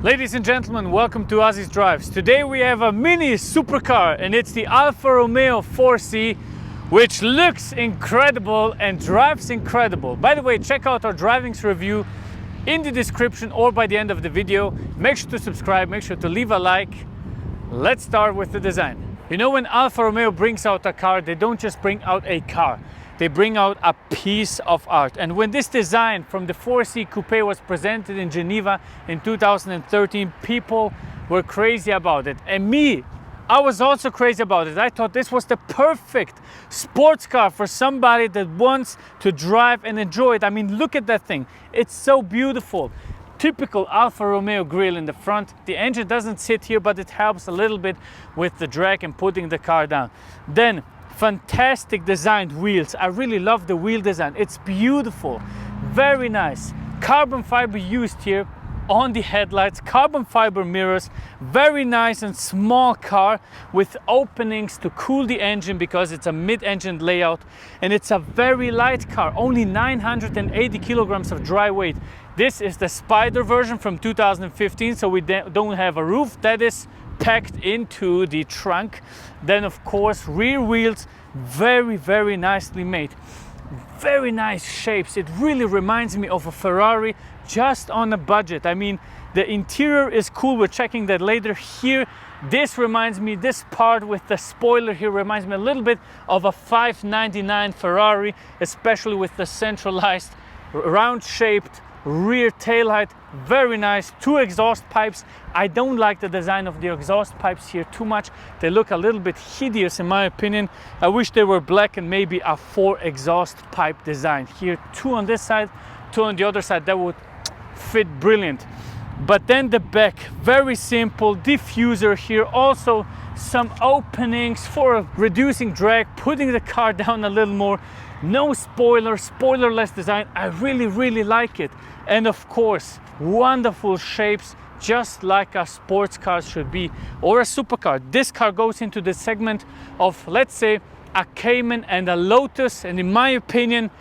Ladies and gentlemen, welcome to Ozzy's Drives. Today we have a mini supercar and it's the Alfa Romeo 4C, which looks incredible and drives incredible. By the way, check out our drivings review in the description or by the end of the video. Make sure to subscribe, make sure to leave a like. Let's start with the design. You know, when Alfa Romeo brings out a car, they don't just bring out a car. They bring out a piece of art. And when this design from the 4C Coupe was presented in Geneva in 2013, people were crazy about it. And me, I was also crazy about it. I thought this was the perfect sports car for somebody that wants to drive and enjoy it. I mean, look at that thing. It's so beautiful. Typical Alfa Romeo grille in the front. The engine doesn't sit here, but it helps a little bit with the drag and putting the car down. Then, fantastic designed wheels. I really love the wheel design. It's beautiful, very nice. Carbon fiber used here on the headlights, carbon fiber mirrors, very nice and small car with openings to cool the engine because it's a mid-engine layout, and it's a very light car, only 980 kilograms of dry weight. This is the Spider version from 2015, so we don't have a roof. That is packed into the trunk. Then of course rear wheels, very nicely made, very nice shapes. It really reminds me of a Ferrari just on a budget. I mean, the interior is cool, we're checking that later. Here, this reminds me, this part with the spoiler here reminds me a little bit of a 599 Ferrari, especially with the centralized round shaped rear taillight. Very nice. Two exhaust pipes. I don't like the design of the exhaust pipes here too much. They look a little bit hideous in my opinion. I wish they were black and maybe a 4 exhaust pipe design. Here, 2 on this side, 2 on the other side. That would fit brilliant. But then the back, very simple diffuser here. Also some openings for reducing drag, putting the car down a little more. No spoiler, spoilerless design. I really like it. And of course, wonderful shapes, just like a sports car should be, or a supercar. This car goes into the segment of, let's say, a Cayman and a Lotus, and in my opinion,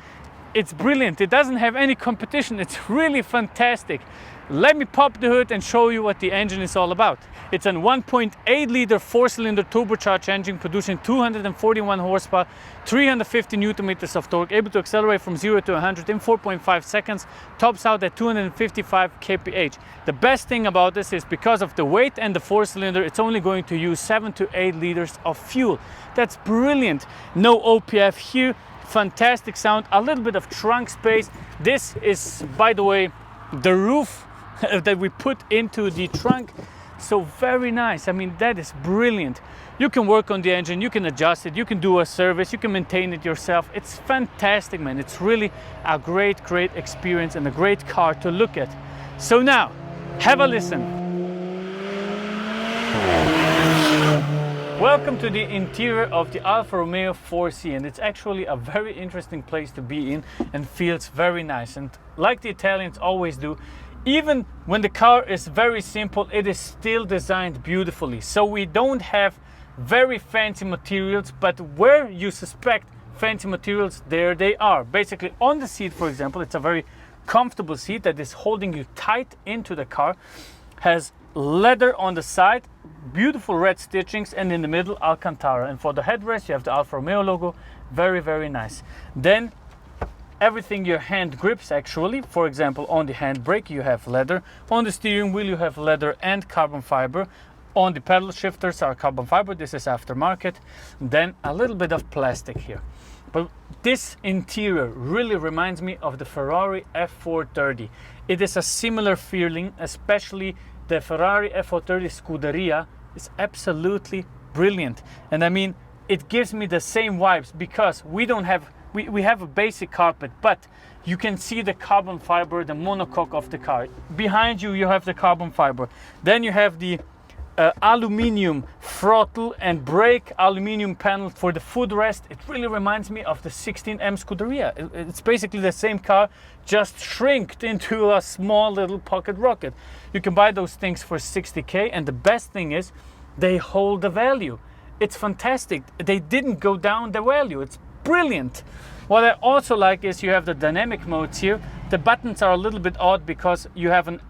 it's brilliant. It doesn't have any competition. It's really fantastic. Let me pop the hood and show you what the engine is all about. It's a 1.8 liter 4-cylinder turbocharged engine producing 241 horsepower, 350 Newtonmeters of torque, able to accelerate from 0 to 100 in 4.5 seconds, tops out at 255 kph. The best thing about this is because of the weight and the 4-cylinder, it's only going to use 7 to 8 liters of fuel. That's brilliant. No OPF here. Fantastic sound, a little bit of trunk space. This is, by the way, the roof that we put into the trunk. So very nice. I mean, that is brilliant. You can work on the engine, you can adjust it, you can do a service, you can maintain it yourself. It's fantastic, man. It's really a great experience and a great car to look at. So now, have a listen. Welcome to the interior of the Alfa Romeo 4C, and it's actually a very interesting place to be in and feels very nice. And like the Italians always do, even when the car is very simple, it is still designed beautifully. So we don't have very fancy materials, but where you suspect fancy materials, there they are. Basically on the seat, for example, it's a very comfortable seat that is holding you tight into the car, has leather on the side, beautiful red stitchings, and in the middle Alcantara. And for the headrest you have the Alfa Romeo logo. Very nice. Then everything your hand grips, actually, for example, on the handbrake you have leather, on the steering wheel you have leather and carbon fiber, on the pedal shifters are carbon fiber. This is aftermarket. Then a little bit of plastic here. But this interior really reminds me of the Ferrari F430. It is a similar feeling, especially the Ferrari F430 Scuderia is absolutely brilliant. And I mean, it gives me the same vibes because we don't have, we have a basic carpet, but you can see the carbon fiber, the monocoque of the car. Behind you, you have the carbon fiber. Then you have the aluminium throttle and brake aluminium panel for the footrest. It really reminds me of the 16M Scuderia. It's basically the same car, just shrinked into a small little pocket rocket. You can buy those things for 60K, and the best thing is they hold the value. It's fantastic. They didn't go down the value. It's brilliant. What I also like is you have the dynamic modes here. The buttons are a little bit odd because you have an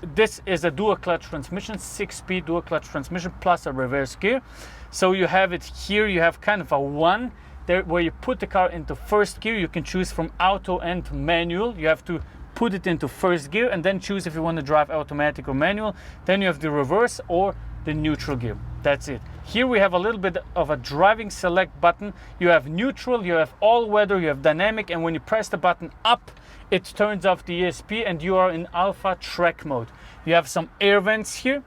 this is a dual clutch transmission, 6-speed dual clutch transmission plus a reverse gear. So you have it here, you have kind of a one there where you put the car into first gear. You can choose from auto and manual. You have to put it into first gear and then choose if you want to drive automatic or manual. Then you have the reverse or the neutral gear. That's it. Here we have a little bit of a driving select button. You have neutral, you have all weather, you have dynamic, and when you press the button up, it turns off the ESP and you are in Alpha track mode. You have some air vents here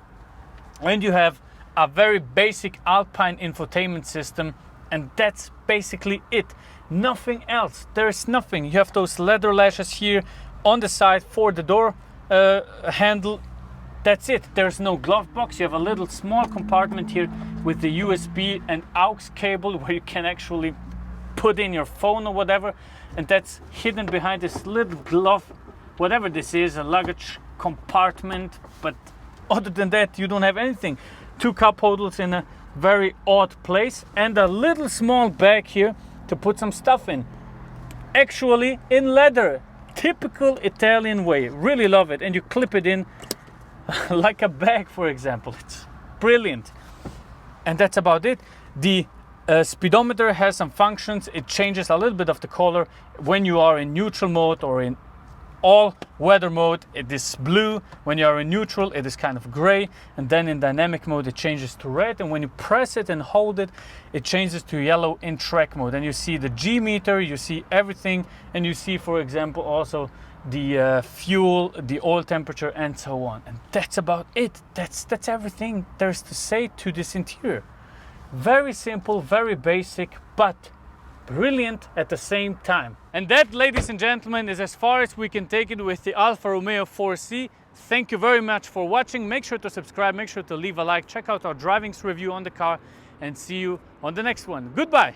and you have a very basic Alpine infotainment system, and that's basically it. Nothing else. There's nothing. You have those leather lashes here on the side for the door handle. That's it. There's no glove box. You have a little small compartment here with the USB and aux cable where you can actually put in your phone or whatever, and that's hidden behind this little glove, whatever this is, a luggage compartment. But other than that, you don't have anything. 2 cup holders in a very odd place and a little small bag here to put some stuff in, actually in leather, typical Italian way. Really love it. And you clip it in like a bag, for example. It's brilliant. And that's about it. The speedometer has some functions. It changes a little bit of the color when you are in neutral mode or in all weather mode. It is blue. When you are in neutral, it is kind of gray, and then in dynamic mode it changes to red, and when you press it and hold it, it changes to yellow in track mode. And you see the G meter, you see everything, and you see, for example, also the fuel, the oil temperature, and so on. And that's about it. That's everything there's to say to this interior. Very simple, very basic, but brilliant at the same time. And that, ladies and gentlemen, is as far as we can take it with the Alfa Romeo 4C. Thank you very much for watching. Make sure to subscribe, make sure to leave a like, check out our drivings review on the car, and see you on the next one. Goodbye.